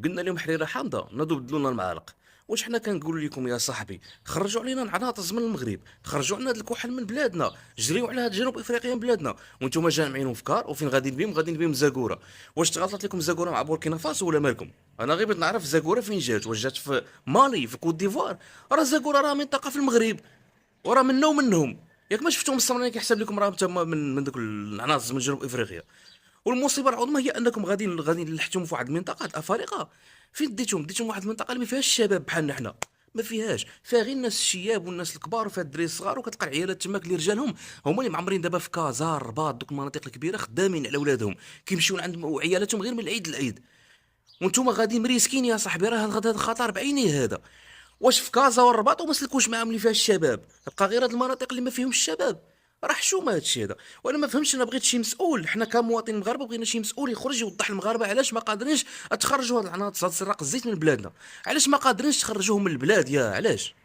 قلنا لهم حريره حامضه ناضوا بدلوا لنا المعالق. واش حنا كنقول لكم يا صاحبي خرجوا علينا العناطز من المغرب، خرجوا لنا هاد الكحل من بلادنا، جريوا على هاد جنوب افريقيا من بلادنا، وانتم جامعين افكار وفين غاديين بهم؟ غاديين بهم زاكوره. واش تغلطت لكم زاكوره مع بوركينا فاسو ولا مالكم؟ انا غير بغيت نعرف زاكوره فين جات، واش جات في مالي في كوت ديفوار؟ راه زاكوره راه منطقه في المغرب، وراه منا ومنهم. ياك ما شفتهم الصمراني كيحسب لكم راه تما من دوك العناصر من جنوب افريقيا. والمصيبه العظمى هي انكم غادي نلحتم في واحد المنطقه الافارقه. فين ديتهم واحد المنطقه اللي ما فيهاش الشباب بحالنا حنا، ما فيهاش، فيها غير الناس الشياب والناس الكبار، وفيها الدراري الصغار، وكتلقى العيالات تماك اللي رجالهم هما اللي معمرين دابا في كازا الرباط دوك المناطق الكبيره خدامين على ولادهم، كيمشيو عند عيالاتهم غير من العيد للعيد. وانتم غادي مريسكين يا صاحبي، راه هذا خطر بعينيه هذا. واش في كازا والرباط وما سلكوش معاهم اللي فيها الشباب؟ تبقى غير هاد المناطق اللي ما فيهمش الشباب. راه حشومه هادشي هذا. وانا ما فهمتش، انا بغيت شي مسؤول، حنا كمواطنين مغاربه بغينا شي مسؤول يخرج يوضح للمغاربه علاش ما قادرينش تخرجوا هاد العناصر هاد سراق الزيت من بلادنا، علاش ما قادرينش تخرجوهم من البلاد، يا علاش؟